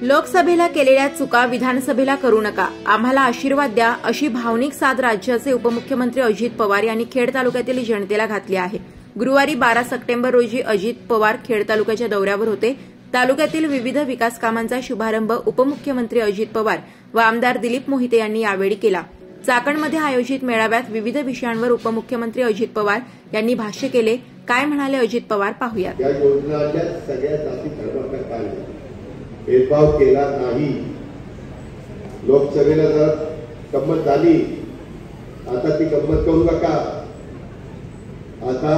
लोकसभेला केलेल्या चुका विधानसभेला करू नका, आम्हाला आशीर्वाद द्या, अशी भावनिक साद राज्याचे उपमुख्यमंत्री अजित पवार यांनी खेड तालुक्यातील जनतेला घातली आहे। गुरुवारी 12 सप्टेंबर रोजी अजित पवार खेड तालुक्याच्या दौऱ्यावर होते। तालुक्यातील विविध विकास कामांचा शुभारंभ उपमुख्यमंत्री अजित पवार व आमदार दिलीप मोहिते यांनी यावेळी केला। चाकणमध्ये आयोजित मेळाव्यात विविध विषयांवर उपमुख्यमंत्री अजित पवार यांनी भाष्य केले। काय म्हणाले अजित पवार पाहूयात। या योजनाच्या सगळ्या जाती धर्मांना भेदभाव केला नाही। लोकसभेला जर गंमत झाली, आता ती गंमत करू नका। आता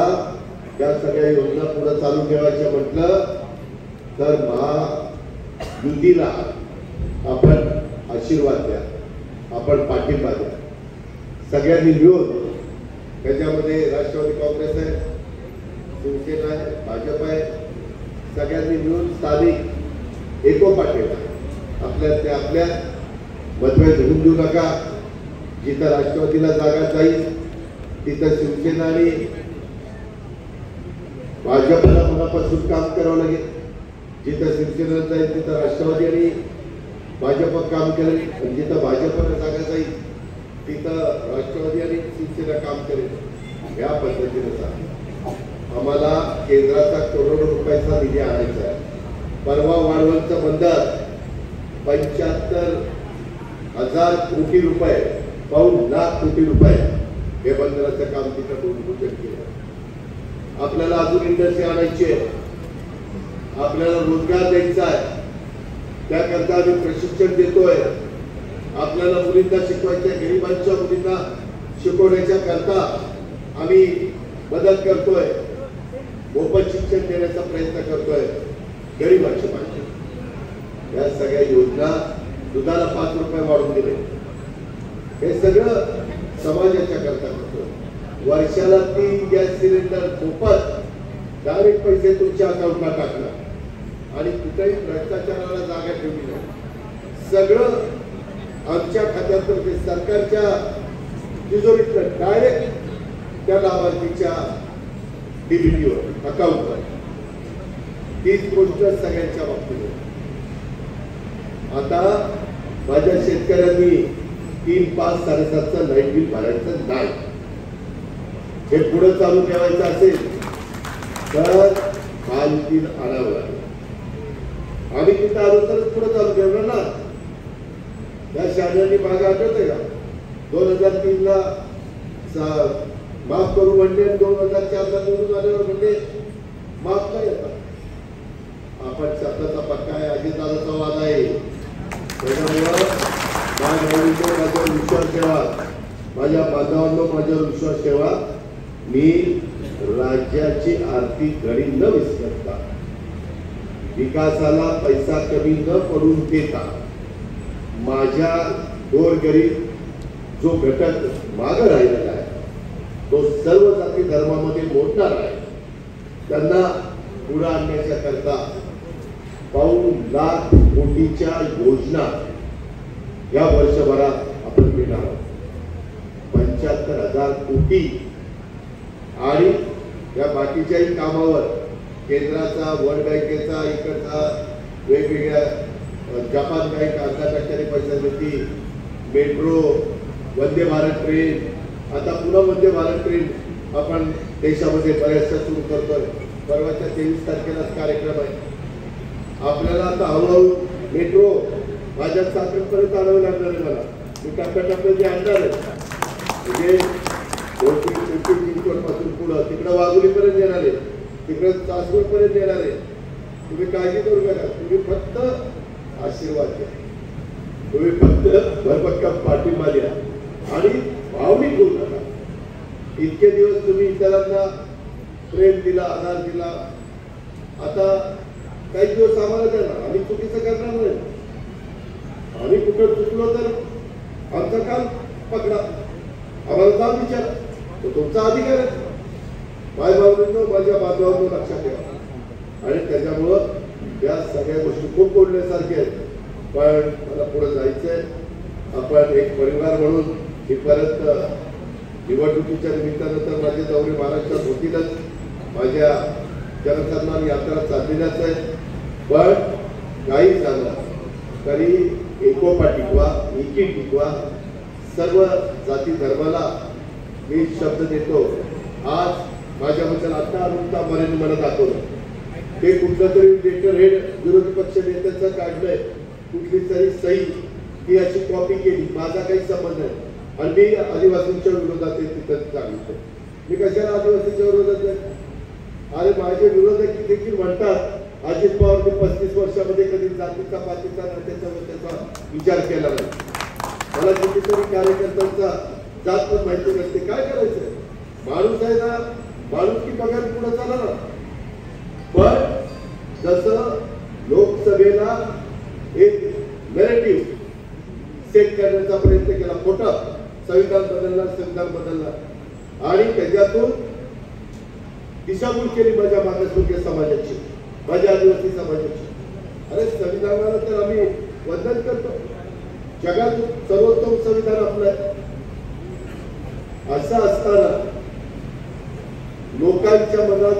या सगळ्या योजना पुढे चालू ठेवायच्या म्हटलं तर महायुतीला आपण आशीर्वाद द्या, आपण पाठिंबा द्या। सगळ्यांनी मिळून त्याच्यामध्ये राष्ट्रवादी काँग्रेस आहे, शिवसेना आहे, भाजप आहे, सगळ्यांनी मिळून स्थानिक एकोपा ठेवा। आपल्या मतभेद होऊन देऊ नका। जिथं राष्ट्रवादीला जागा जाईल तिथं शिवसेना आणि भाजपला मनापासून काम करावं लागेल। जिथं शिवसेना जाईल तिथं राष्ट्रवादी आणि भाजप काम करेल, जिथं भाजपला जागा जाईल तिथं राष्ट्रवादी आणि शिवसेना काम करेल। या पद्धतीने आम्हाला केंद्राचा करोडो रुपयाचा निधी आणायचा आहे। परवा वाळवंच बंदर 75,000 कोटी रुपये, 5 लाख कोटी रुपये हे बंदराचं काम तिथं भूमिपूजन केलं। आपल्याला अजून इंडस्ट्री आणायची आहे, आपल्याला रोजगार द्यायचा आहे, त्याकरता आम्ही प्रशिक्षण देतोय। आपल्याला मुलींना शिकवायच्या, गरिबांच्या मुलींना शिकवण्याच्या करता आम्ही मदत करतोय, मोफत शिक्षण देण्याचा प्रयत्न करतोय गरिबांच्या पाठी। या सगळ्या योजना दुधाला 5 रुपये वाढवून दिले, हे सगळं समाजाच्या करता करतोय। वर्षाला 3 गॅस सिलेंडर मोफत डायरेक्ट पैसे तुमच्या अकाउंटला टाकणार आणि कुठेही भ्रष्टाचाराला जागा ठेवली नाही। सगळं आमच्या खात्यातून सरकारच्या तिजोरीतून डायरेक्ट त्या लाभार्थीच्या डीबीटीवर अकाउंटवर। तीच गोष्ट सगळ्यांच्या बाबतीत। आता माझ्या शेतकऱ्यांनी 3, 5, 7.5चं लाईट बिल भरायचं नाही। हे पुढे चालू ठेवायचं असेल तर महायुतीन आणावं लागेल। आम्ही तिथं आलो तर पुढे चालू ठेवणार ना। त्या शाळांनी मागे आठवतंय का 2003 ला माफ करू म्हणले, 2004 ला निवडून आल्यावर म्हणले माफ नाही येतात। आपण शब्दाचा पक्का आहे, अजितदादाचा वाद आहे, त्याच्यामुळं माझ्यावर विश्वास ठेवा, माझ्या बांधवांनो माझ्यावर विश्वास ठेवा। मी राज्याची आर्थिक घडी न विसरता, विकासाला पैसा कमी न पडून देता, माझ्या गोरगरीब जो घटक मागे राहिलेला आहे तो सर्व जाती धर्मामध्ये मोडणार आहे, त्यांना पुढे आणण्याच्या करता 5 लाख कोटीच्या योजना या वर्षभरात आपण देणार आहोत। 75,000 कोटी आणि या बाकीच्याही कामावर केंद्राचा, वर्ल्ड बँकेचा, इकडचा वेगवेगळ्या जपान बँक 1/2% पैसा देते, मेट्रो, वंदे भारत ट्रेन, आता पुन्हा वंदे भारत ट्रेन आपण देशामध्ये बऱ्याचशा सुरू करतोय। परवाच्या 23 तारखेलाच कार्यक्रम आहे। आपल्याला आता हळूहळू मेट्रो माझ्या चाकणपर्यंत आणावं लागणार आहे। मला मी टप्प्याटप्प्याने आणणार आहे, म्हणजे चिंचवड पासून पुढं तिकडं वाघोलीपर्यंत येणार आहे, तिकडं तासगोडपर्यंत येणार आहे। तुम्ही काळजी करू नका, तुम्ही फक्त आशीर्वाद द्या, तुम्ही फक्त भरभक्कम पाठिंबा द्या आणि भावनिक होऊ नका। इतके दिवस तुम्ही इतरांना प्रेम दिला, आधार दिला, आता काही दिवस आम्हाला देणार, आम्ही चुकीचं करणार नाही। आम्ही कुठं चुकलो तर आमचं काम पकडा, आम्हाला जाऊन विचारा, तो तुमचा अधिकार आहे। माझ्या भावनेनो, माझ्या बांधवांनो लक्षात ठेवा। आणि त्याच्यामुळं या सगळ्या गोष्टी खूप बोलण्यासारख्या आहेत, पण मला पुढे जायचंय। आपण एक परिवार म्हणून ही परत निवडणुकीच्या निमित्तानं तर माझे दौरे महाराष्ट्रात होतीलच, माझ्या जनसन्मान यात्रा चाललेल्याच आहेत, पण काही झालं तरी एकोपा टिकवा, एकी टिकवा, सर्व जाती धर्माला मी शब्द देतो. आज माझ्याबद्दल आता अनुता मरेने मला दाखवलं ते कुठलं तरी लेटर हेड विरोधी पक्ष नेत्याचं काढलंय, कुठली तरी सही ती अशी कॉपी केली, माझा काही संबंध नाही. आणि मी आदिवासींच्या विरोधात आहे तिथं सांगितलं. मी कशाला आदिवासींच्या विरोधात आहे? अरे माझे विरोधक देखील म्हणतात अजित पवार 35 वर्षामध्ये कधी जातीचा पातीचा त्याचा विचार केला नाही. मला कितीतरी कार्यकर्त्यांचा जात पण माहिती नसते. काय करायचंय? माणूस आहे ना, माणूस की बघायला पुढे चाला ना. पण जसं लोकसभेला एक नॅरेटिव्ह सेट करण्याचा प्रयत्न केला, खोटा संविधान बदलला आणि त्याच्यातून दिशाभूल केली माझ्या मागासवर्गीय समाजाची, माझ्या आदिवासी समाजाची. अरे संविधानाला तर आम्ही वंदन करतो, जगात सर्वोत्तम संविधान आपलं आहे. असं असताना लोकांच्या मनात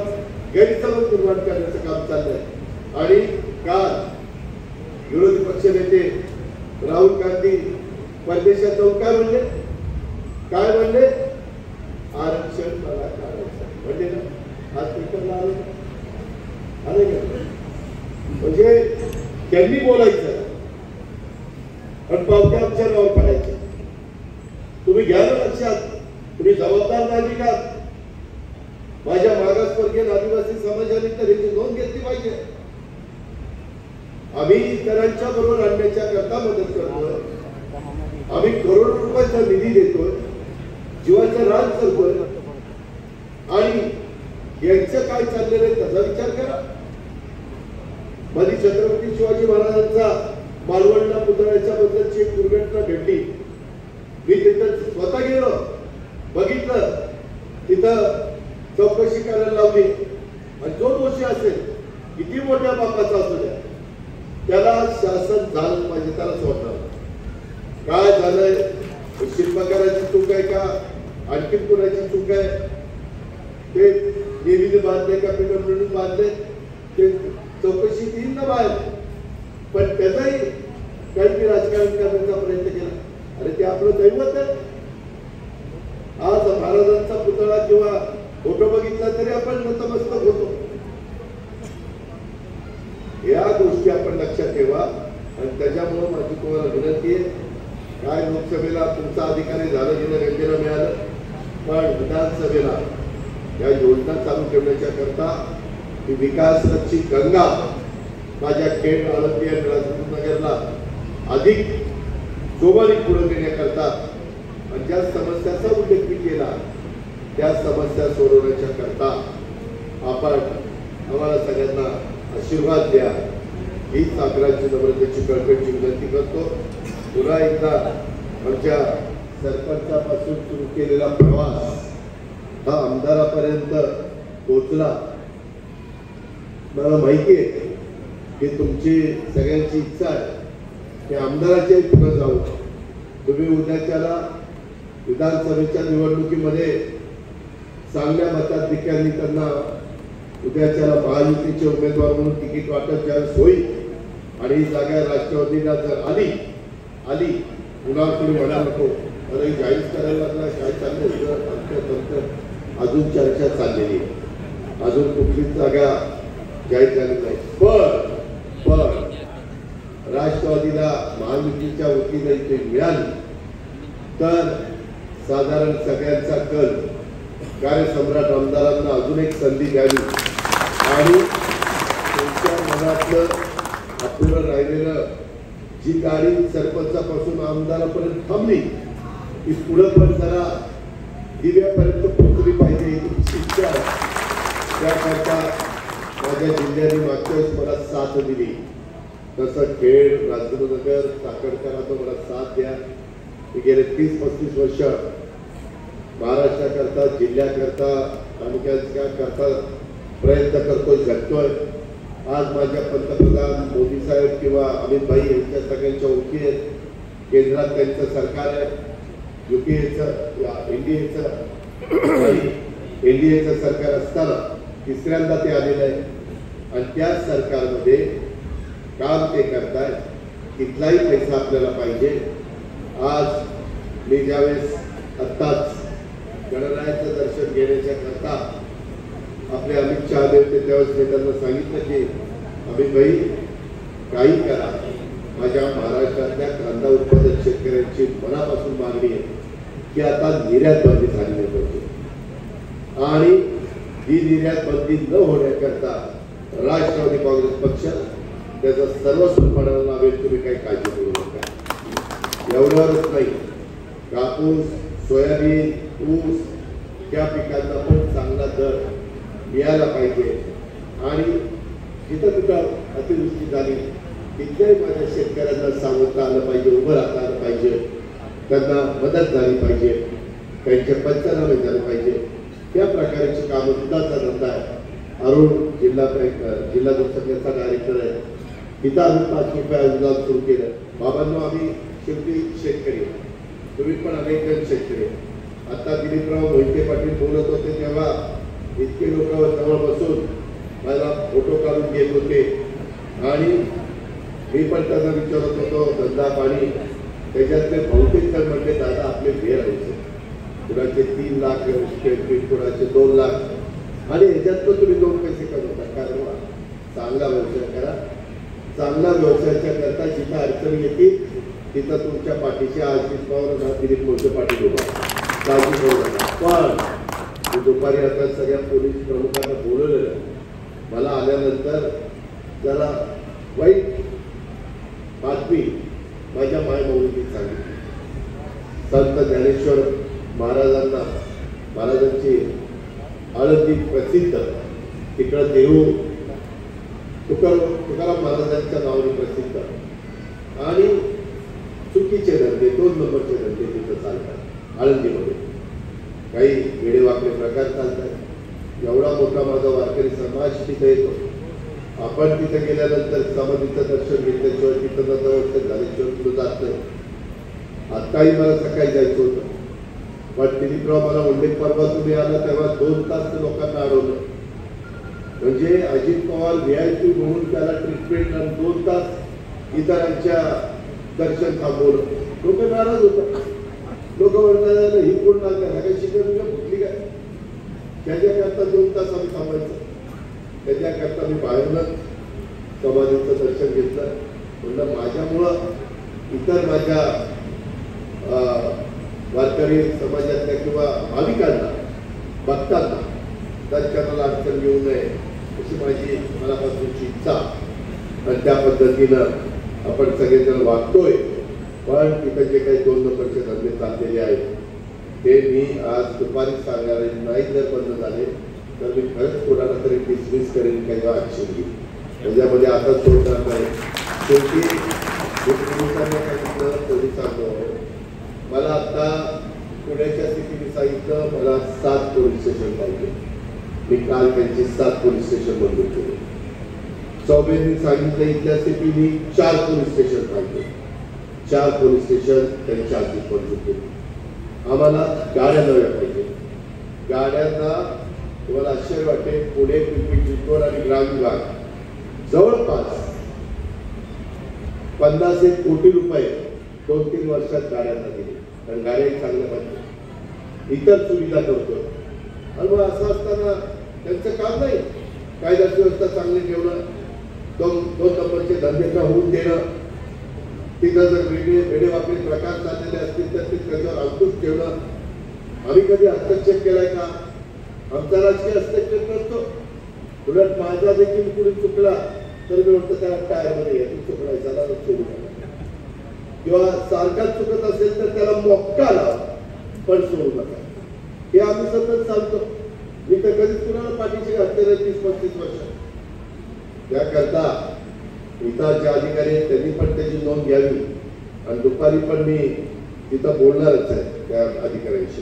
गैरसमज निर्माण करण्याचं काम चाललंय. आणि काल विरोधी पक्ष नेते राहुल गांधी परदेशात जाऊन काय म्हणले? आरक्षण मला काढायचं म्हणजे ना, आज पेपरला आले का? म्हणजे त्यांनी बोलायचं आणि पावत्या आमच्या नावावर पडायचं. तुम्ही घ्या ना लक्षात, तुम्ही जबाबदार नागरिक आहात. माझ्या मागासवर्गीय आदिवासी समाजाने तर याची नोंद घेतली पाहिजे. आम्ही इतरांच्या बरोबर आणण्याच्या करता मदत करतोय, आम्ही करोडो रुपयाचा निधी देतोय, जीवाचं राज करतोय. आणि यांचं काय चाललेलं आहे त्याचा विचार करा. मध्ये छत्रपती शिवाजी महाराजांचा मालवणला पुतळ्याच्या बद्दलची एक दुर्घटना घडली. मी तिथं स्वतः गेलो, बघितलं, तिथं चौकशी करायला लावली. आणि जो दोषी असेल, किती मोठ्या बापाचा असू द्या, त्याला शासन झालं पाहिजे, त्याला सोडणार. काय झालंय? शिल्पकाराची चूक आहे का, आणखी कुणाची चूक आहे? ते देवीने बांधले का पिंडे बांधले, ते चौकशी येईल ना बाहेर. पण त्याचाही काही राजकारण करण्याचा प्रयत्न केला. अरे ते आपलं दैवत आहे. आज महाराजांचा पुतळा किंवा फोटो बघितला तरी आपण नतमस्तक होतो. या गोष्टी आपण लक्षात ठेवा. आणि त्याच्यामुळे माझी तुम्हाला विनंती आहे, काय लोकसभेला तुमचा अधिकारी झालं, जनगणनेला मिळालं, पण विधानसभेला या योजना चालू ठेवण्याच्या करता ही विकासाची गंगा माझ्या खेड, आळंदी आणि राजनगरला अधिक जोमाने पुढे नेण्याकरता आणि ज्या समस्याचा उल्लेख मी केला त्या समस्या सोडवण्याच्या करता आपण आम्हाला सगळ्यांना आशीर्वाद द्या, हीच आग्रहाची नम्रतेची कळकळीची विनंती करतो. पुन्हा एकदा आमच्या सरपंचापासून सुरू केलेला प्रवास हा आमदारापर्यंत पोहोचला. मला माहिती आहे की तुमची सगळ्यांची इच्छा आहे की आमदाराच्याही पुढे जाऊ. तुम्ही उद्याच्याला विधानसभेच्या निवडणुकीमध्ये चांगल्या मताधिक्यांनी त्यांना उद्याच्याला महायुतीचे उमेदवार म्हणून तिकीट वाटप ज्यावेळेस होईल आणि ही जागा राष्ट्रवादीला जर आली पुन्हा तुम्ही म्हणा नको अरे जाहीर करायला लागला, काय चाललंय, अजून चर्चा चाललेली आहे. अजून कुठलीच जागा जाहीर झाली नाही. पण राष्ट्रवादीला महायुतीच्या वतीने इथे मिळाली तर साधारण सगळ्यांचा कल कार्यसम्राट आमदारांना अजून एक संधी द्यावी आणि त्यांच्या मनातलं अपुरं राहिलेलं जी गाडी सरपंचापासून आमदारापर्यंत थांबली ती पुढे पण जरा दिव्यापर्यंत पोहोचली पाहिजे ही तुमची इच्छा आहे. त्याकरता माझ्या जिल्ह्याने मागच्या वेळेस मला साथ दिली, तसं खेड, राजनगर, साखरकरांना मला साथ द्या. मी गेले 30-35 वर्ष महाराष्ट्राकरता, जिल्ह्याकरता, तालुक्याकरता प्रयत्न करतोय, झटतोय. आज माझ्या पंतप्रधान मोदी साहेब किंवा अमित भाई यांच्या सगळ्यांच्या ओळखी आहेत. केंद्रात त्यांचं सरकार आहे, एनडीएचं सरकार असताना तिसऱ्यांदा ते आलेलं आहे आणि त्या सरकारमध्ये काम ते करतायत. तिथलाही पैसा आपल्याला पाहिजे। आज मी ज्यावेळेस आत्ताच गणरायाचं दर्शन घेण्याच्या करता आपले अमित शहा होते त्यावेळेस मी त्यांना सांगितलं की अमित भाई काही करा, माझ्या महाराष्ट्रातल्या कांदा उत्पादक शेतकऱ्यांची मनापासून मागणी आहे की आता निर्यात बंदी झाली नाही पाहिजे आणि ही निर्यात बंदी न होण्याकरता राष्ट्रवादी काँग्रेस पक्ष त्याचा सर्वस्व पणाला लावेल, तुम्ही काही काळजी करू नका। एवढंच नाही, कापूस, सोयाबीन, ऊस या पिकांना पण चांगला दर मिळाला पाहिजे आणि जिथं कुठं अतिवृष्टी झाली तिथल्याही माझ्या शेतकऱ्यांना सावरता आलं पाहिजे, उभं राहता आलं पाहिजे, त्यांना मदत झाली पाहिजे, त्यांचे पंचनामे झाले पाहिजे। त्या प्रकारची कामं दुधाचा धंदा आहे, अरुण जिल्हा दूध संघाचा डायरेक्टर आहे, तिथं आम्ही 5 रुपये अनुदान सुरू केलं। बाबांनो, आम्ही शेवटी शेतकरी, तुम्ही पण अनेक जण शेतकरी। आता दिलीपराव मोहिते पाटील बोलत होते तेव्हा इतके लोक जवळ बसून मला फोटो काढून घेत होते आणि मी पण त्यांना विचारत होतो धंदा पाणी, त्याच्यातले बहुतेक जण म्हणले दादा आपले बेर व्हायचे, कुणाचे 3 लाख स्क्वेअर फीट, कुणाचे 2 लाख आणि ह्याच्यात तुम्ही 2 पैसे कमवता। कारण चांगला व्यवसाय करा, चांगला व्यवसायाच्या करता जिथं अडचणी येतील तिथं तुमच्या पाठीशी अजित पवार दिलीप मोहिते पाटील उभा, काळजी करू नका। पण दुपारी आता सगळ्या पोलीस प्रमुखांना बोलवलेलं, मला आल्यानंतर जरा वाईट बातमी माझ्या मायमाऊलींनी सांगितली। संत ज्ञानेश्वर महाराजांची आळंदी प्रसिद्ध, तिकडं देहू तुकाराम महाराजांच्या नावाने प्रसिद्ध आणि चुकीचे धंदे, 2 नंबरचे धंदे तिथं चालतात आळंदीमध्ये, काही वेडेवाकडे प्रकार चालतात। एवढा मोठा माझा वारकरी समाज तिथे येतो, आपण तिथे गेल्यानंतर समाधीचं दर्शन घेतल्याशिवाय तिथं नतमस्तक झाल्याशिवाय पुढे जात नाही। आत्ताही मला सकाळी जायचं होतं, पण दिलीपराव मला म्हणले परवा तुम्ही आला तेव्हा 2 तास लोकांना अडवलं, म्हणजे अजित पवार VIP म्हणून त्याला ट्रीटमेंट आणि 2 तास इतरांच्या दर्शन थांबवलं। लोक नाराज होतात, लोक म्हणतात ही कोण नाका काही शिकवली फुटली काय, त्याच्याकरता 2 तास आम्ही थांबायचं, त्याच्याकरता मी बाहेरूनच समाधीचं दर्शन घेतलं। म्हणलं माझ्यामुळं इतर माझ्या वारकरी समाजातल्या किंवा भाविकांना भक्तांना दर्शनाला अडचण येऊ नये अशी माझी मनापासूनची इच्छा आणि त्या पद्धतीनं आपण सगळेजण वागतोय। पण तिथं जे काही 2 नंबरचे धंदे चाललेले आहेत ते मी आज दुपारी सांगणार आहे, नाही जर बंद झाले तर मी खरंच कोणाला तरी डिसमिस करेन किंवा ऍक्शन घेईन, त्याच्यामध्ये आता सोडणार नाही। शेवटी पोलिसांना सांगितलं, पोलिसांना मला आता पुण्याच्या स्थितीने सांगितलं मला 7 पोलीस स्टेशन पाहिजे, मी काल त्यांची 7 पोलीस स्टेशन मंजूर केले। चौबेंनी सांगितलं इथल्या स्थितीने 4 पोलीस स्टेशन पाहिजे, 4 पोलीस स्टेशन त्यांच्या हाती मंजूर केली। आम्हाला गाड्या नव्या पाहिजे, गाड्यांना तुम्हाला आश्चर्य वाटेल पुणे, पिंपरी चिंचवड आणि ग्रामीण विभाग जवळपास 50 कोटी रुपये 2-3 वर्षात गाड्यांना दिले, कारण गाड्या चांगल्या पाहिजे, इतर सुविधा करतो। आणि मग असं असताना त्यांचं काम नाही कायद्याची व्यवस्था चांगली ठेवणं, 2 नंबरचे धंदे होऊन देणं, तिथं जर वेडेवाकडे प्रकार चाललेले असतील तर ते त्याच्यावर अंकुश ठेवणं। आम्ही कधी हस्तक्षेप केलाय का? आमचा राजकीय हस्तक्षेप नसतो, उलट माझा देखील कुणी चुकला तर मी म्हणतो त्याला टायरमध्ये चुकलायचा सोडू नका, किंवा सारखाच चुकत असेल तर त्याला मोक्का लावा पण सोडू नका, हे आम्ही सतत सांगतो। मी तर कधीच कुणाला पाठीशी घातले नाही 30-35 वर्ष। त्याकरता इथं जे अधिकारी आहेत त्यांनी पण त्याची नोंद घ्यावी आणि दुपारी पण मी तिथं बोलणारच आहे त्या अधिकाऱ्यांशी।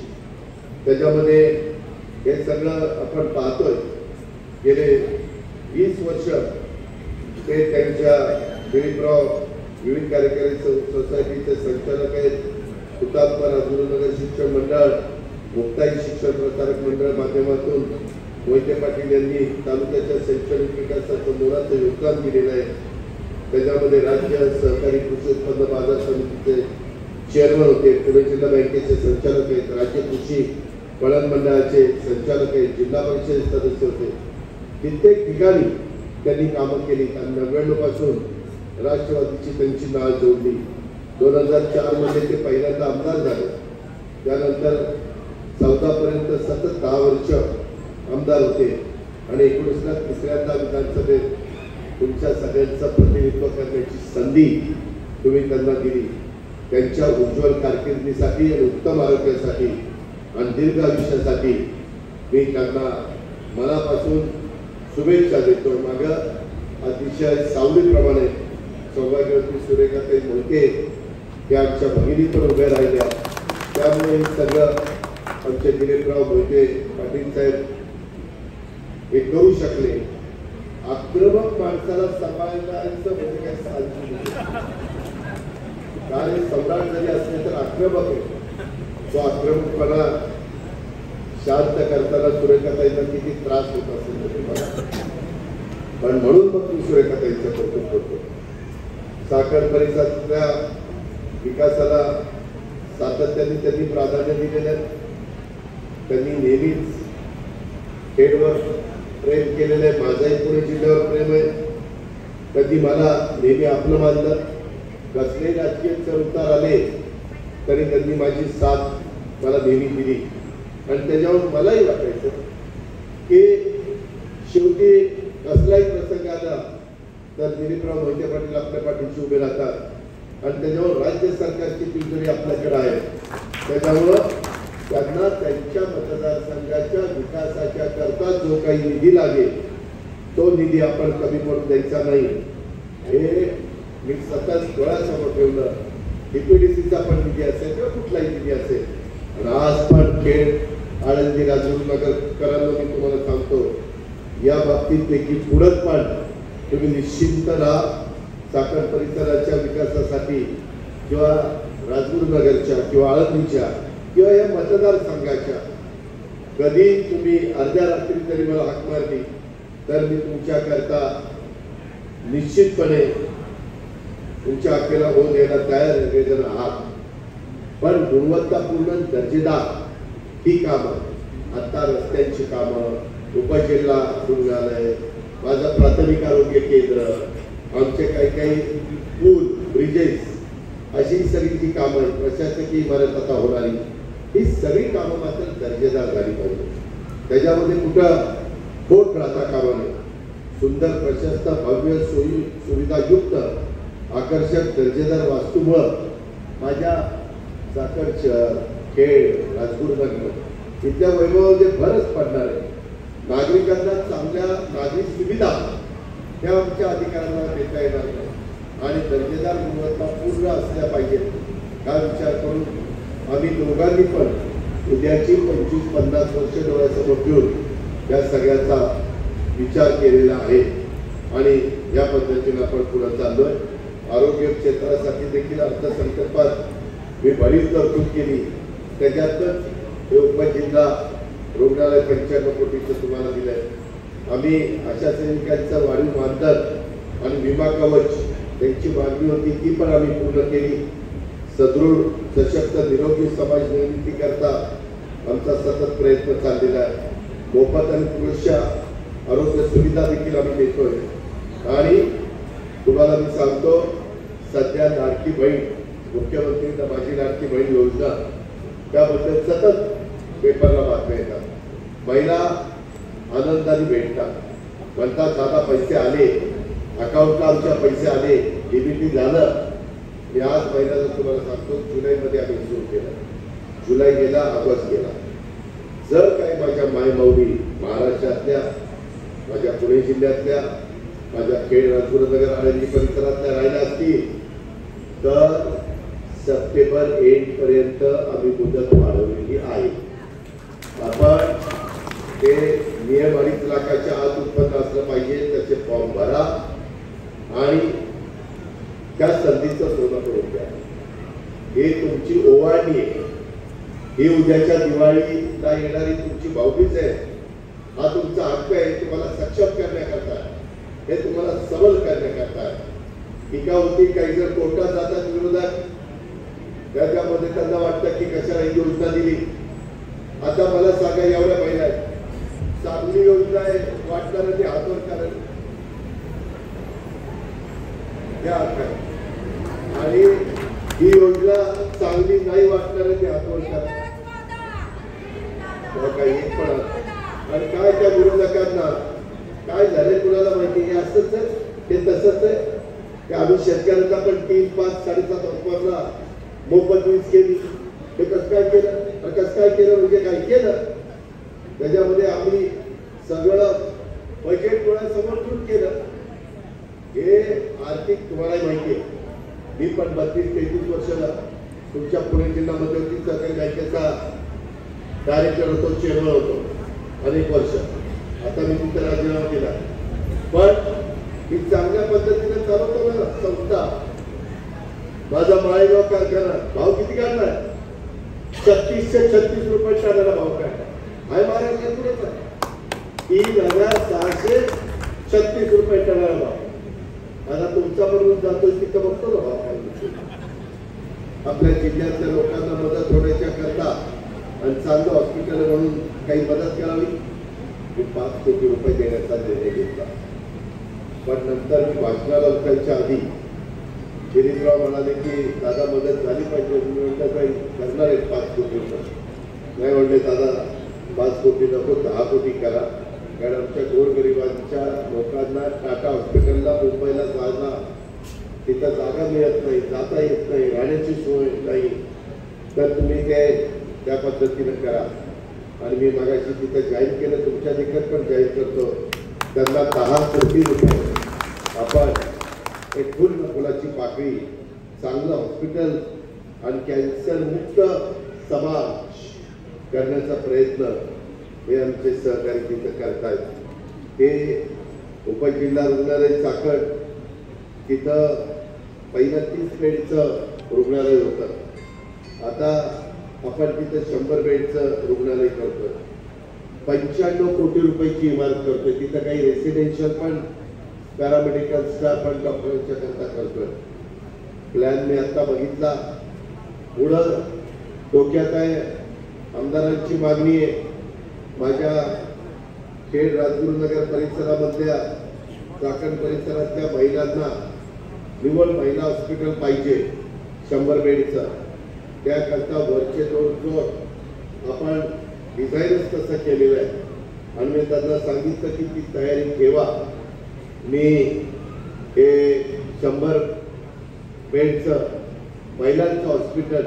त्याच्यामध्ये हे सगळं आपण पाहतोय, गेले 20 वर्ष ते त्यांच्या दिलीपराव विविध कार्यकारी सोसायटीचे संचालक आहेत, हुतात्मा गुरुनगर शिक्षण मंडळ, मुक्ताई शिक्षण प्रसारक मंडळ माध्यमातून मोहिते पाटील यांनी तालुक्याच्या शैक्षणिक विकासाचं मोलाचं योगदान दिलेलं आहे। त्याच्यामध्ये राज्य सहकारी कृषी उत्पन्न बाजार समितीचे चेअरमन होते, पुणे जिल्हा बँकेचे संचालक आहेत, राज्य कृषी पणन मंडळाचे संचालक आहेत, जिल्हा परिषद सदस्य होते. कित्येक ठिकाणी त्यांनी कामं केली. 99 पासून राष्ट्रवादीची त्यांची नाळ जोडली. 2004 मध्ये ते पहिल्यांदा आमदार झाले. त्यानंतर 14 पर्यंत सतत 10 वर्ष आमदार होते आणि 19ला तिसऱ्यांदा विधानसभेत तुमच्या सगळ्यांचं प्रतिनिधित्व करण्याची संधी तुम्ही त्यांना दिली. त्यांच्या उज्ज्वल कारकिर्दीसाठी आणि उत्तम आरोग्यासाठी आणि दीर्घ आयुष्यासाठी मी त्यांना मनापासून शुभेच्छा देतो. मागं अतिशय सावलीप्रमाणे सौभाग्यवती सुरेखाताई मोहिते त्या आमच्या भगिनी पण उभ्या राहिल्या. त्यामुळे सगळं आमचे दिलीपराव मोहिते पाटील साहेब हे करू शकले. आक्रमक माणसाला सांभाळायचं म्हणजे काय साहजिक नाही. कारण सम्राट जरी असले तर आक्रमक आहे. तो आक्रमकपणा शांत करताना सुरेखाताईंना किती त्रास होत असेल मला, पण म्हणून मग मी सुरेखाताईंचं कौतुक करतो. साखर परिसरातल्या विकासाला सातत्याने त्यांनी प्राधान्य दिलेलं आहे. त्यांनी नेहमीच खेडवर प्रेम केलेलं आहे. माझाही पुणे जिल्ह्यावर प्रेम आहे. त्यांनी मला नेहमी आपलं मानलं. कसले राजकीय चढउतार आले तरी त्यांनी माझी साथ मला नेहमी दिली आणि त्याच्यावर मलाही वाटायचं की शेवटी कसलाही प्रसंग आला तर दिलीपराव मोहिते पाटील आपल्या पाठीशी उभे राहतात आणि त्याच्यावर राज्य सरकारची तिजोरी आपल्याकडे आहे. त्याच्यामुळं त्यांना त्यांच्या मतदारसंघाच्या विकासाच्या करता जो काही निधी लागेल तो निधी आपण कमी पडून द्यायचा नाही. हे मी सतत डोळ्यासमोर ठेवलं. डीपीडीसीचा पण निधी असेल किंवा कुठलाही निधी असेल. आणि आज पण खेड आळंदी राजूरनगरकरांना मी तुम्हाला सांगतो या बाबतीत देखील पुढत पण तुम्ही निश्चिंत राहा. साखर परिसराच्या विकासासाठी किंवा राजूरनगरच्या किंवा आळंदीच्या किंवा या मतदारसंघाच्या कधी तुम्ही अर्ध्या रात्री तरी मला हाक मारली तर मी तुमच्याकरता निश्चितपणे तुमच्या हक्केला हो द्यायला तयार जण आहात. पण गुणवत्तापूर्ण दर्जेदार ही कामं, आता रस्त्यांची कामं, उपजिल्हा रुग्णालय, माझं प्राथमिक आरोग्य केंद्र, आमचे काही पूल, ब्रिजेस, अशी सगळी जी कामं आहेत, प्रशासकीय इमारत आता होणारी, ही सगळी कामं मात्र दर्जेदार झाली पाहिजे. त्याच्यामध्ये कुठं खोट राहता कामा नये. सुंदर, प्रशस्त, भव्य, सोयी सुविधायुक्त, आकर्षक दर्जेदार वास्तूमुळं माझ्या साखर शहर, खेड, राजगुरुनगर इथल्या वैभवामध्ये भरच पडणार आहे. नागरिकांना चांगल्या नागरी सुविधा ह्या आमच्या अधिकाऱ्यांना देता येणार नाही आणि दर्जेदार गुणवत्ता पूर्ण असल्या पाहिजेत हा विचार करून आम्ही दोघांनी पण उद्याची 25-50 वर्ष डोळ्यासमोर ठेवून या सगळ्याचा विचार केलेला आहे आणि या पद्धतीने आपण पुढे चाललोय. आरोग्य क्षेत्रासाठी देखील अर्थसंकल्पात मी बरीच तरतूद केली. त्याच्यातच हे उपजिल्हा रुग्णालय 95 कोटीचं तुम्हाला दिलंय. आम्ही आशा सेविकांचं वाढीव मानधन आणि विमा कवच त्यांची मागणी होती ती पण आम्ही पूर्ण केली. सदृढ, सशक्त, निरोगी समाज निर्मिती करता आमचा सतत प्रयत्न चाललेला आहे. मोफत आणि पुरेशा आरोग्य सुविधा देखील आम्ही देतोय आणि तुम्हाला मी सांगतो सध्या लाडकी बहीण, मुख्यमंत्री माझी लाडकी बहीण योजना त्याबद्दल सतत पेपरला बातम्या येतात. महिला आनंदाने भेटतात, म्हणतात दादा पैसे आले, अकाउंटला आमच्या पैसे आले, डीबीटी झालं. मी आज महिन्याचं तुम्हाला सांगतो जुलैमध्ये आम्ही सुरू केलं. जुलै गेला, ऑगस्ट गेला. जर काही माझ्या मायमाऊली महाराष्ट्रातल्या, माझ्या पुणे जिल्ह्यातल्या, माझ्या खेड, राजगुरुनगर, आळंदी परिसरातल्या राहिल्या असतील तर सप्टेंबर 8 पर्यंत आम्ही मुदत वाढवलेली आहे. आपण ते नियम 2.5 लाखाच्या आत उत्पन्न असलं पाहिजे त्याचे फॉर्म भरा आणि त्या संधीचं सोनं करून द्या. हे तुमची ओवाळणी आहे. ही उद्याच्या दिवाळीला येणारी तुमची भाऊबीज आहे. हा तुमचा हक्क आहे. तुम्हाला सक्षम करण्याकरता, हे तुम्हाला सबल करण्याकरता टीका होती, काही जण कोर्टात जातात विरोधात, त्याच्यामध्ये त्यांना वाटतं की कशाला ही योजना दिली. आता मला सांगा, एवढ्या महिला चांगली योजना आहे वाटणार ते हातवर कारण आणि ही योजना चांगली नाही वाटणार ते हातवर कारण काही एक पण. आणि काय त्या विरोधकांना काय झालंय कुणाला माहिती, हे असंच आहे हे तसंच आहे. की आम्ही शेतकऱ्यांना पण 3, 5, 7.5 रुपयाला मोफत वीज केली. हे कसं काय केलं, कसं काय केलं म्हणजे काय केलं. त्याच्यामध्ये आम्ही सगळं बजेट डोळ्यासमोर ठेवून केलं. हे आर्थिक तुम्हाला माहिती आहे. मी पण 32-33 वर्षाला तुमच्या पुणे जिल्हा मध्यवर्ती सहकारी बँकेचा डायरेक्टर होतो, चेअरमन होतो अनेक वर्ष. आता मी तिथे राजीनामा दिला, पण मी चांगल्या पद्धतीने चालवतो ना संस्था. माझा माळेगाव कारखाना भाव किती काढलाय, 3636 रुपये टनाला भाव काढला आहे. महाराष्ट्रात पुढेच आहे 3636 रुपये टनाला भाव. आता तुमचा पण जातोय तिथं बघतो ना भाव काय. आपल्या जिल्ह्यातल्या लोकांना मदत होण्याच्या करता आणि चांगलं हॉस्पिटल म्हणून काही मदत करावी, मी 5 कोटी रुपये देण्याचा निर्णय घेतला. पण नंतर मी भाषणाला उठायच्या आधी दिलीपराव म्हणाले की दादा मदत झाली पाहिजे. मी म्हटलं काही करणार आहे 5 कोटी रुपये. नाही म्हणले दादा 5 कोटी नको 10 कोटी करा, कारण आमच्या गोरगरिबांच्या लोकांना टाटा हॉस्पिटलला मुंबईला जायला तिथं जागा मिळत नाही, जाता येत नाही, राहण्याची सोय नाही. तर तुम्ही ते त्या पद्धतीनं करा. आणि मी मागाशी तिथं जाहीर केलं, तुमच्या देखत पण जाहीर करतो, त्यांना 10 कोटी रुपये आपण एक फुलाची पाकळी, चांगलं हॉस्पिटल आणि कॅन्सर मुक्त समाज करण्याचा प्रयत्न हे आमचे सहकारी तिथं करतायत. ते उपजिल्हा रुग्णालय चाकण, तिथं पहिलं 30 बेडचं रुग्णालय होतं. आता आपण तिथं 100 बेडचं रुग्णालय करतोय. 95 कोटी रुपयाची इमारत करतोय. तिथं काही रेसिडेन्शियल पण पॅरामेडिकल स्टाफ आणि डॉक्टरांच्या करता करतोय. प्लॅन मी आता बघितला, पुढं डोक्यात आहे. आमदारांची मागणी आहे, माझ्या खेड राजगुरुनगर परिसरामधल्या चाकण परिसरातल्या महिलांना निवड महिला हॉस्पिटल पाहिजे 100 बेडचं. त्याकरता वरचे 2 फ्लोर आपण डिझाईनच तसं केलेलं आहे. आणि मी त्यांना सांगितलं की ती तयारी ठेवा. मी हे 100 बेडचं महिलांचं हॉस्पिटल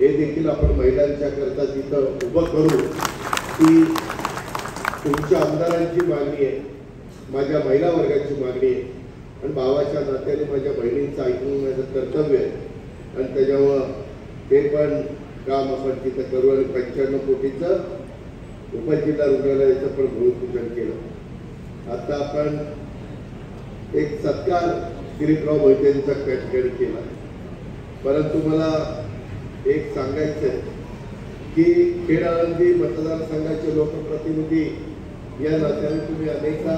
हे देखील आपण महिलांच्या करता तिथं उभं करू. ती तुमच्या आमदारांची मागणी आहे, माझ्या महिला वर्गाची मागणी आहे. आणि भावाच्या नात्याने माझ्या बहिणींचं ऐकून माझं कर्तव्य आहे. आणि त्याच्यामुळं ते पण काम आपण तिथं करू. आणि 95 कोटीचं उपजिल्हा रुग्णालयाचं पण भूमिपूजन केलं. आता आपण एक सत्कार दिलीपराव मोहितेंचा ठिकाणी केला. परंतु मला एक सांगायचं आहे की खेड आळंदी मतदारसंघाचे लोकप्रतिनिधी या नात्याने तुम्ही अनेकदा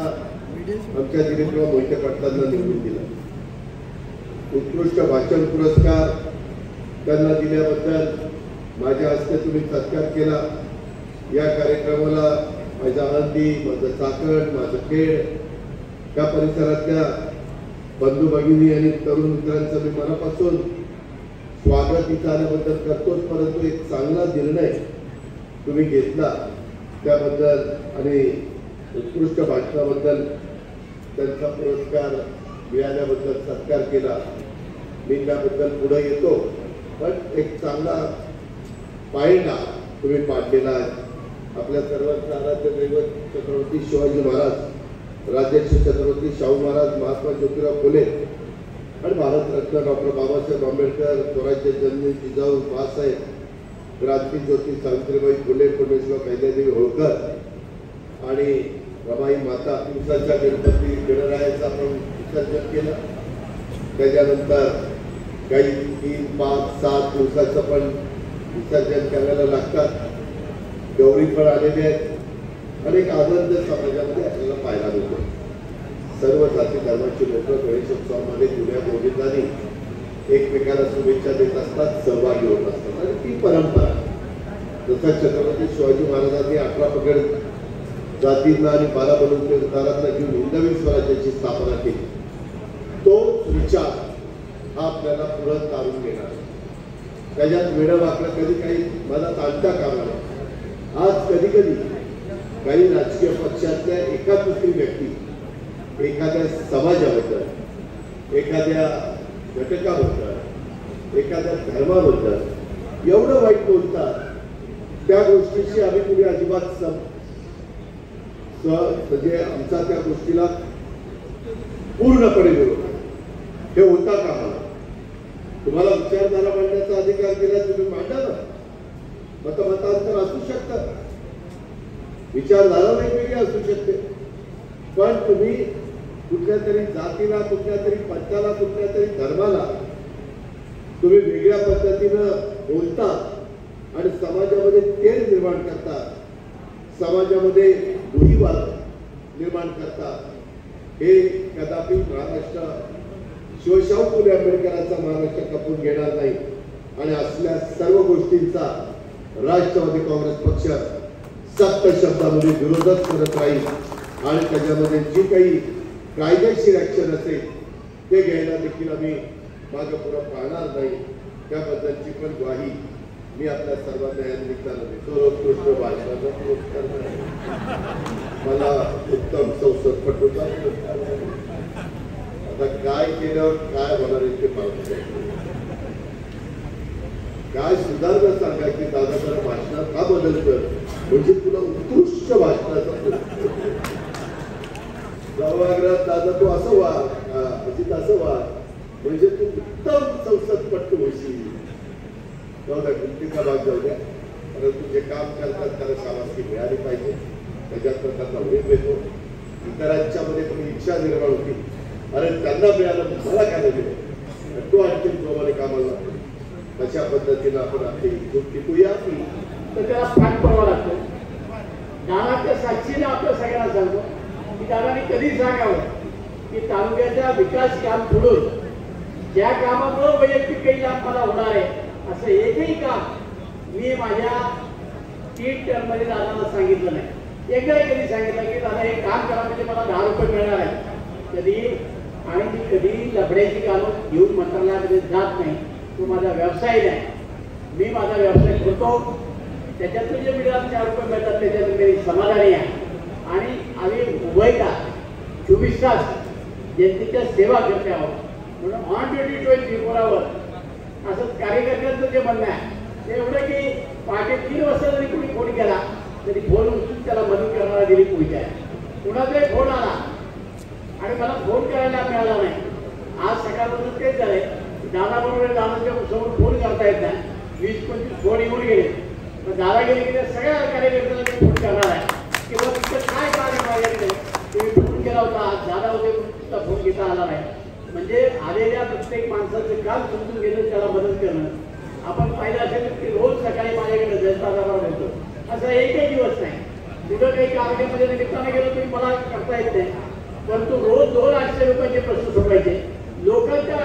आमच्या दिलीपराव मोहिते पाटलांना निवडून दिला. उत्कृष्ट भाषण पुरस्कार त्यांना दिल्याबद्दल माझ्या हस्ते तुम्ही सत्कार केला. या कार्यक्रमाला माझ्या आळंदी, माझं चाकण, माझं खेड या परिसरातल्या बंधू भगिनी आणि तरुण मित्रांचं मी मनापासून स्वागत इथं आल्याबद्दल करतोच. परंतु एक चांगला निर्णय तुम्ही घेतला त्याबद्दल आणि उत्कृष्ट भाषणाबद्दल त्यांचा पुरस्कार मिळाल्याबद्दल सत्कार केला. मी त्याबद्दल पुढे येतो. पण एक चांगला पायंडा तुम्ही पाडलेला आहे. आपल्या सर्वांचं आराध्य दैवत छत्रपती शिवाजी महाराज, राजर्षी छत्रपती शाहू महाराज, महात्मा ज्योतिराव फुले आणि भारतरत्न डॉक्टर बाबासाहेब आंबेडकर, स्वराज्य जननी जिजाऊ बाळासाहेब, क्रांतीज्योती सावित्रीबाई फुले, पुण्यश्लोक अहिल्यादेवी होळकर आणि रमाई माता दिवसाच्या गणपती गणरायाचं आपण विसर्जन केलं. त्याच्यानंतर काही 3, 5, 7 दिवसाचं पण विसर्जन करायला लागतात. गौरी पण आलेले आहेत. अनेक आनंद समाजामध्ये आपल्याला पाहायला मिळतो. सर्व जाती धर्माची लोक गणेशोत्सवामध्ये जुन्या गोविंदांनी एकमेकाला शुभेच्छा देत असतात, सहभागी होत असतात आणि ती परंपरा जसं छत्रपती शिवाजी महाराजांनी 18 पगड जातींना आणि 12 बलुतेदारांना घेऊन हिंदवी स्वराज्याची स्थापना केली, तोच विचार हा आपल्याला पुढे तारून घेणार. त्याच्यात वेळं वाकलं कधी काही मला ताणता कामा नये. आज कधी कधी काही राजकीय पक्षातल्या एका दुसरी व्यक्ती एखाद्या समाजाबद्दल, एखाद्या घटकाबद्दल, एखाद्या धर्माबद्दल एवढं वाईट बोलतात, त्या गोष्टीशी आम्ही तुम्ही अजिबात म्हणजे आमचा त्या गोष्टीला पूर्णपणे विरोध. हे होता कामा. तुम्हाला विचारधारा मांडण्याचा अधिकार दिला, तुम्ही मांडा ना. मतमतांतर असू शकतं, विचारधारा वेगवेगळी असू शकते, पण तुम्ही कुठल्या तरी जातीला, कुठल्या तरी पंथाला, कुठल्या तरी धर्माला तुम्ही वेगळ्या पद्धतीनं बोलता आणि समाजामध्ये तेढ निर्माण करता, समाजामध्ये दुहीवाद निर्माण करता. हे कदापि महाराष्ट्र शिवशाहू फुले आंबेडकरांचा महाराष्ट्र खपून घेणार नाही आणि असल्या सर्व गोष्टींचा राष्ट्रवादी काँग्रेस पक्ष सक्त शब्दामध्ये विरोधच करत राहील आणि त्याच्यामध्ये जी काही कायदेशीर ऍक्शन असेल ते घ्यायला देखील आम्ही मागे पुढे पाहणार नाही. त्याबद्दलची पण ग्वाही मी आपल्या सर्वांना या निमित्तानं देतो. उत्कृष्ट भाषणाचा पुरस्कार मला उत्तम संसदपटूचा पुरस्कार. आता काय केल्यावर काय होणार आहे ते पाहतो. काय सुधारणा सांगा की दादा जरा भाषणात का बदल कर, म्हणजे तुला उत्कृष्ट भाषणाचा सभागृहात दादा तू असं वाग, अजित असं वाग, म्हणजे तू उत्तम संसदपटू होशील. जाऊ द्या, गुंतीचा भाग जाऊ द्या, परंतु जे काम करतात त्याला शाबासकी मिळाली पाहिजे. त्याच्यात त्यांना वेग येतो. इतरांच्यामध्ये पण इच्छा निर्माण होती, अरे त्यांना मिळालं मला काय दिलं, तो आणखी प्रमाणे कामाला लागतो. तशा पद्धतीनं आपण आपली इच्छूक टिकूया की तर त्याला पाठ पडावं लागतं. दादाच्या साक्षीने आपल्या सगळ्यांना सांगतो की दादाने कधी सांगावं की तालुक्याचा विकास काम सोडून ज्या कामामुळे वैयक्तिक काही लाभ मला होणार आहे असं एकही काम मी माझ्या 3 टर्ममध्ये दादांना सांगितलं नाही. एकदा कधी सांगितलं की दादा हे काम करा म्हणजे मला 10 रुपये मिळणार आहे कधी, आणि ती कधी लफड्याची कामं घेऊन मंत्रालयामध्ये जात नाही. तो माझा व्यवसाय नाही, मी माझा व्यवसाय करतो. त्याच्यातून जे मिळतात 4 रुपये मिळतात त्याच्यातून मी समाधानी आहे. आणि आम्ही उभयता 24 तास जनतेच्या सेवा करते आहोत. म्हणून ऑन ड्युटी 24 आवर असं कार्यकर्त्यांचं जे म्हणणं आहे ते एवढं की पहाटे 3 वाजता जरी कोणी फोन केला तरी फोन उचलून त्याला मदत करणारा दिलीप मोहिते आहे. कुणाचाही फोन आला आणि मला फोन करायला मिळाला नाही. आज सकाळपासून तेच झालंय, दादाबरोबर दादाच्या समोर फोन करता येत नाही. 20-25 फोन येऊन गेले, पण दादा गेले की सगळ्या कार्यकर्त्यांना मी फोन करणार आहे किंवा तुमचं काय कार्य माझ्याकडे तुम्ही फोन केला होता, आज दादा होते तुमचा फोन घेता आला नाही. म्हणजे आलेल्या प्रत्येक माणसाचं काम समजून घेणं, त्याला मदत करणं. आपण पाहिलं असेल की रोज सकाळी माझ्याकडे जयदादाबरोबर होतो, असा एकही दिवस नाही. कुठं काही कार्यक्रमामध्ये निमित्ताने गेलो तुम्ही मला करता येत नाही, परंतु रोज 200-800 रुपयाचे प्रश्न सोडवायचे, लोकांच्या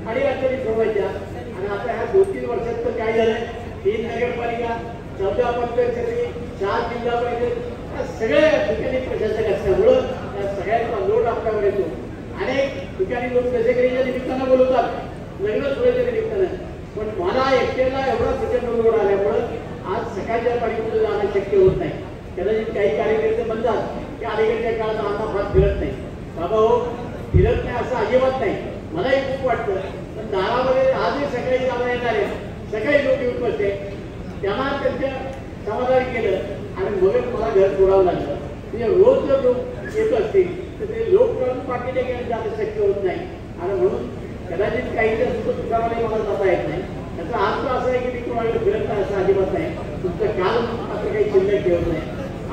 अडीअडचणी सोडवायच्या. आणि आता ह्या 2-3 वर्षात तर काय झालंय, 3 नगरपालिका, 14 पंचायत समिती, 4 जिल्हा परिषद, सगळ्या ठिकाणी प्रशासक असल्यामुळं त्या सगळ्यांचा लोड आपल्यावर येतो. अनेक ठिकाणी लोक दशेकरीच्या निमित्तानं बोलवतात, लग्न सोहळ्याच्या निमित्तानं, पण मला एकट्याला एवढा प्रचंड लोड आल्यामुळं आज सकाळच्या पाणीमध्ये जाणं शक्य होत नाही. कदाचित काही कार्यकर्ते म्हणतात की अलीकडच्या काळात अण्णा फार फिरत नाही. बाबा हो, फिरत नाही असं अजिबात नाही, मलाही खूप वाटतं. पण दारामध्ये आजही सकाळी जाणं येणारे सकाळी लोक येऊन बसते, त्यांना त्यांच्या समाधान केलं आणि मगच मला घर सोडावं लागलं. म्हणजे रोज जर लोक येत असतील तर ते लोक करून बाकीच्या गेले जाणं शक्य होत नाही. आणि म्हणून कदाचित काहीच्या सुद्धा ठिकाणाला मला जाता येत नाही. त्याचा अर्थ असा आहे की मी कोणाकडे फिरत नाही असं अजिबात नाही. तुमचं काल असं काही शिल्लक ठेवत नाही.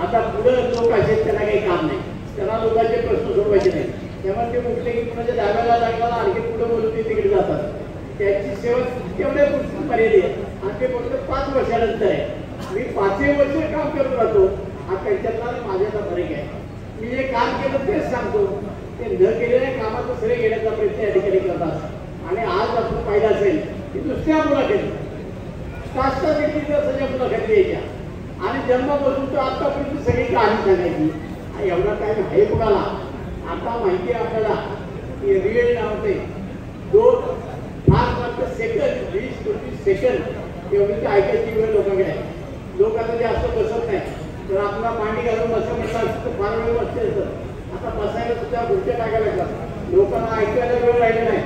आता पुढं लोक असेल त्यांना काही काम नाही, त्यांना लोकांचे प्रश्न सोडवायचे नाही. तेव्हा ते म्हटले की कुणाच्या डाव्याला लागला आणखी पुढे बोलून ते तिकडे जातात. त्याची सेवा तेवढ्या गोष्टी मर्यादित आहे आणि ते फक्त 5 वर्षानंतर आहे. मी 5 वर्ष काम करत राहतो. हा त्यांच्यातला माझ्याचा फरक आहे. मी जे काम केलं तेच सांगतो. ते न केलेल्या कामाचं श्रेय घेण्याचा प्रयत्न या ठिकाणी करतात. आणि आज आपण पाहिलं असेल की दुसऱ्या मुलाखती तास सगळ्या मुलाखती यायच्या आणि जन्मापासून तर आतापर्यंत सगळी कहाणी सांगायची. एवढा टाइम आहे कुणाला? आता माहिती आहे आपल्याला की रिअल नावाचे 2 सेकंद 20-25 सेकंद एवढी ऐकायची वेळ लोकांकडे आहे. लोक आता जास्त बसत नाही. तर आपला मांडी घालून बसं म्हटलं फार वेळ बसते असतं. आता बसायला सुद्धा गोष्टी टाकायला लागतात. लोकांना ऐकायला वेळ राहिला नाही.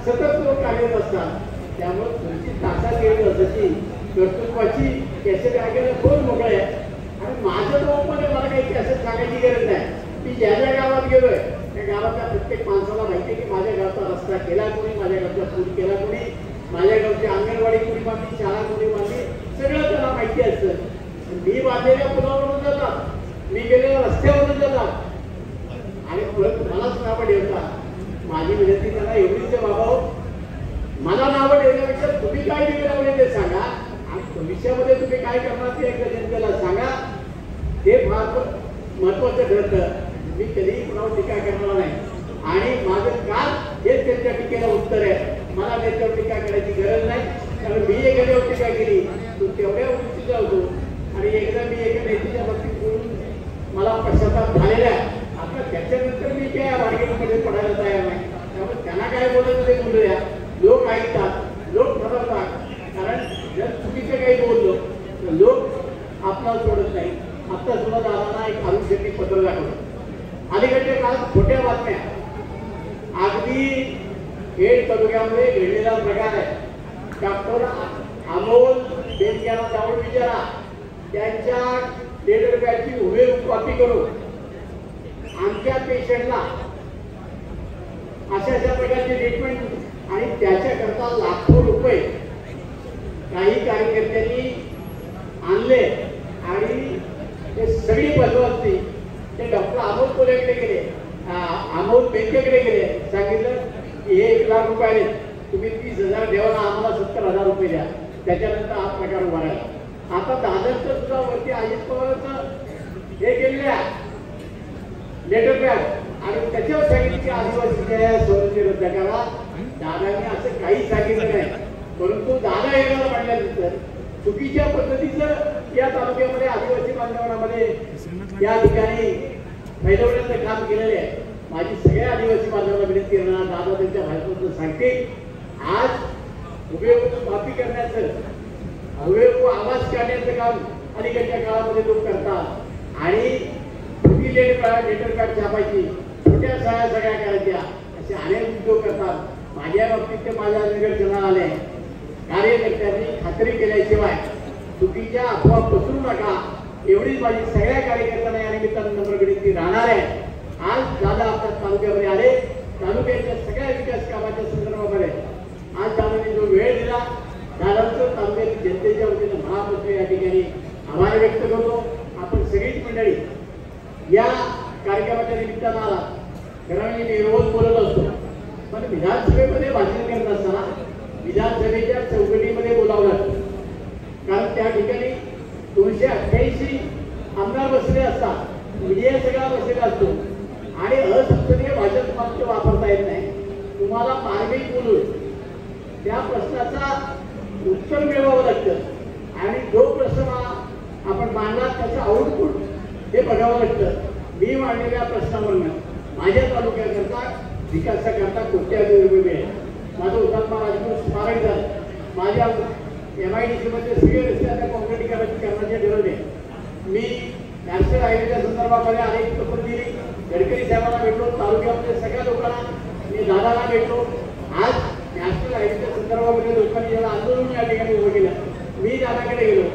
सतत लोक कार्यरत असतात. त्यामुळे तुमची तासात येईल असाची कर्तृत्वाची कॅसेट ऐकायला खूप मोकळं आहे. आणि माझं तो मध्ये मला काही कॅसेट सांगायची गरज नाही. मी ज्या ज्या गावात गेलोय त्या गावातल्या प्रत्येक माणसाला माहिती आहे की माझ्या गावचा रस्ता केला कोणी, माझ्या गावचा पूल केला कोणी, माझ्या गावची अंगणवाडी कोणी बांधली, शाळा कोणी बांधली, सगळं त्याला माहिती असतं. मी बांधलेल्या पुलावरून जातात, मी गेलेल्या रस्त्यावरून जातात आणि मलाच नावं ठेवतात. माझी विनंती त्यांना एवढीच बाबा हो, मला नावं ठेवण्यापेक्षा तुम्ही काय ठेवलं ते सांगा आणि भविष्यामध्ये तुम्ही काय करणार ते एकदा जनतेला सांगा. ते फार महत्वाचं ठरतं. मी कधीही कुणावर टीका करणार नाही आणि माझं काम हेच त्यांच्या टीकेला उत्तर आहे. मला त्याच्यावर टीका करायची गरज नाही. कारण मी एखाद्यावर टीका केली तो तेवढ्या उंचीचा होतो आणि एकदा मी एका नेत्याच्या बाबतीत बोलून मला पश्चाताप झालेला आहे. आता त्याच्यानंतर मी काय मार्केटमध्ये पडायला तयार नाही. त्यामुळे त्यांना काय बोलायचं ते बोलूया. लोक ऐकतात, लोक ठरवतात. कारण जर चुकीचं काही बोललो तर लोक आपल्याला सोडत नाही. आता सुद्धा दादांना एक आयुष्याची पत्र दाखवलं. अलीकडच्या काळात खोट्या बातम्या अगदी खेड तालुक्यामध्ये घडलेला प्रकार आहे. डॉक्टर अमोल बेनकेला जाऊन विचारा, त्यांच्या लेटर पॅडची हुबेहूब कॉपी करून आमच्या पेशंटला अशा प्रकारची ट्रीटमेंट आणि त्याच्याकरता लाखो रुपये काही कार्यकर्त्यांनी आणले आणि ते सगळी बसवती ते डॉक्टर अमोल कोल्हेकडे गेले, अमोल बेनकेकडे गेले. सांगितलं की हे 1 लाख रुपये आले, तुम्ही 30,000 द्यावा, आम्हाला 70,000 रुपये द्या. त्याच्यानंतर हा प्रकार उभा राहिला. आता दादरचं सुद्धा वरती अजित पवारचं हे केलेलं लेटर पॅड आणि त्याच्यावर सांगितलं की आदिवासीच्या संरक्षण रद्द करा. दादाने असं काही सांगितलं नाही. परंतु दादा येणार म्हणल्यानंतर चुकीच्या पद्धतीचं या तालुक्यामध्ये आदिवासी बांधवांमध्ये या ठिकाणी फैलवण्याचं काम केलेलं आहे. माझी सगळ्या आदिवासी बांधवांना विनंती करणार, दादा त्यांच्या भाषणातून सांगते, आज हुबेहूब कॉपी करण्याचं, हुबेहूब आवाज काढण्याचं काम अलीकडच्या काळामध्ये लोक करतात आणि छोटी लेटर पॅड छापायची, छोट्या सगळ्या करायच्या, असे अनेक उद्योग करतात. माझ्या बाबतीत ते माझ्या निदर्शनाला आले. कार्यकर्त्यांनी खात्री केल्याशिवाय चुकीच्या अफवा पसरू नका, एवढीच माझी सगळ्या कार्यकर्त्यांना या निमित्तानं नम्र विनंती राहणार आहे. आज दादा आपल्या तालुक्यामध्ये आले, तालुक्याच्या सगळ्या विकास कामाच्या संदर्भामध्ये आज दादाने जो वेळ दिला, दादांचं तालुक्यातील जनतेच्या वतीनं महाराष्ट्र या ठिकाणी आभार व्यक्त करतो. आपण सगळीच मंडळी या कार्यक्रमाच्या निमित्तानं आला. कारण मी रोज बोलत असतो, पण विधानसभेमध्ये भाषण करत असताना विधानसभेच्या चौकटीमध्ये बोलावं लागतं. कारण त्या ठिकाणी 288 आमदार बसले असतात, मीडिया सगळा बसलेला असतो आणि असंसदीय भाषा तुम्हाला वापरता येत नाही. तुम्हाला मार्मिक बोलून त्या प्रश्नाचा उत्तर मिळवावं लागतं आणि जो प्रश्न आपण मांडला त्याचं आउटपुट हे बघावं लागतं. मी मांडलेल्या प्रश्नावरनं माझ्या तालुक्याकरता विकासाकरता कोट्यावधी रुपये मिळेल. माझं हुतात्मा राजगुरू स्मारक झालं. माझ्या MIDC मध्ये सगळे रस्ते आता काँक्रिटीकरण करण्याचे ठरवले. मी नॅशनल हायवेच्या संदर्भामध्ये अनेक पत्र दिली. गडकरी साहेबांना भेटलो, तालुक्यामध्ये सगळ्या लोकांना, मी दादाला भेटलो. आज नॅशनल हायवेच्या संदर्भामध्ये लोकांनी ज्याला आंदोलन या ठिकाणी उभं केलं, मी दादाकडे गेलो.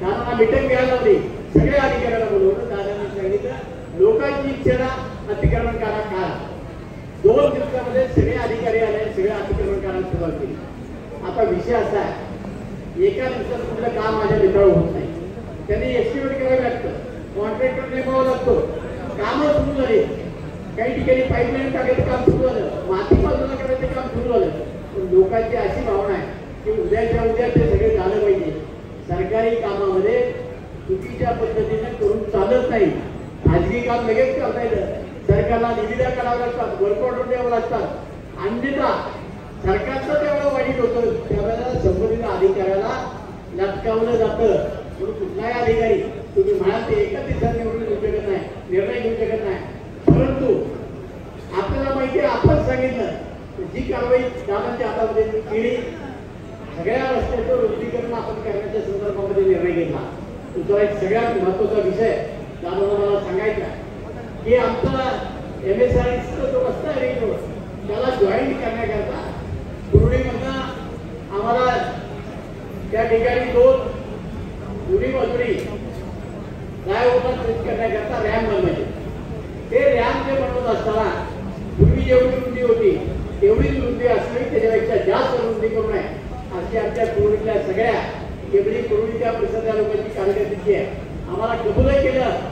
दादांना मीटिंग घ्यायला लावली, सगळ्या अधिकाऱ्याला बोलवलं. दादांनी सांगितलं लोकांची इच्छा अतिक्रमण करा. 2 दिवसामध्ये सगळे अधिकारी आले, सगळ्या अतिक्रमण करायला सुरुवात केली. आता विषय असा आहे, एका दिवसात कुठलं काम माझ्या मित्रावर होत नाही. त्यांनी एस्टिमेट करावं लागतं, कॉन्ट्रॅक्टर नेमावा लागतो. कामं सुरू झाली, काही ठिकाणी पाईपलाईन टाकायचं काम सुरू झालं, माती बाजूला करायचं काम सुरू झालं. पण लोकांची अशी भावना आहे की उद्याच्या उद्या ते सगळे झालं पाहिजे. सरकारी कामामध्ये चुकीच्या पद्धतीने करून चालत नाही. खाजगी काम लगेच करता येतं, सरकारी सरकारला निविदा काढाव्या लागतात, वर्कआउट द्यावं लागतात. अन्यथा सरकारचं तेवढं वाईट होतं त्यावेळेला संबंधित अधिकाऱ्याला लटकावलं जातं. म्हणून कुठलाही अधिकारी तुम्ही म्हणाल ते एका दिवसात निवडून घेऊ शकत नाही, निर्णय घेऊ शकत नाही. परंतु आपल्याला माहिती आहे, आपण सांगितलं जी कारवाई दादांच्या हातामध्ये केली, सगळ्या रस्त्याचं रुंदीकरण आपण करण्याच्या संदर्भामध्ये निर्णय घेतला. दुसरा एक सगळ्यात महत्वाचा विषय दादांना मला सांगायचा की आमचा MSRDCचा जो रस्ता आहे रिंग रोड त्याला जॉईन करण्याकरता पूर्णिमधनं आम्हाला त्या ठिकाणी 2 जुनी मजुरी फ्लायओव्हर सेट करण्याकरता रॅम्प बनवायचे. ते रॅम्प जे बनवत असताना पूर्वी जेवढी रुंदी होती तेवढीच रुंदी असली, त्याच्यापेक्षा जास्त रुंदी करू नये अशी आमच्या पूर्वीतल्या सगळ्या केवढी पूर्वीच्या परिसराच्या लोकांची कार्यकर्त्याची आहे. आम्हाला कबूल केलं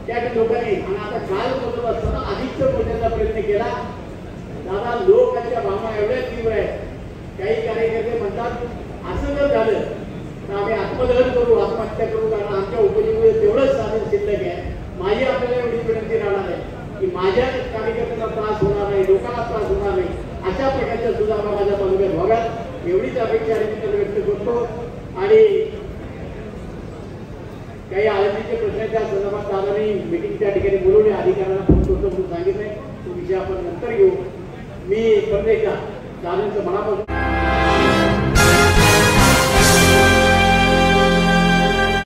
त्या लोकांनी आणि आता काल बोलत असताना अधिकचं बोलण्याचा प्रयत्न केला. दादा लोकांच्या भावना एवढ्या तीव्र आहेत. काही कार्यकर्ते म्हणतात असं जर झालं तर आम्ही आत्मदहन करू, आत्महत्या करू, कारण आमच्या उपजीविकेत तेवढंच साधन शिल्लक आहे. माझी आपल्याला एवढी विनंती राहणार आहे की माझ्या कार्यकर्त्यांना त्रास होणार नाही, लोकांना त्रास होणार नाही, अशा प्रकारच्या सुधारणा माझ्या तालुक्यात व्हाव्यात एवढीच अपेक्षा मी व्यक्त करतो. आणि काही आळंदीचे प्रश्नाच्या संदर्भात दादांनी मीटिंग त्या ठिकाणी बोलवले, अधिकाऱ्यांना फोन करतो म्हणून सांगितलंय. तो विषय आपण नंतर घेऊ. मी परत एकदा दादांचं मनापासून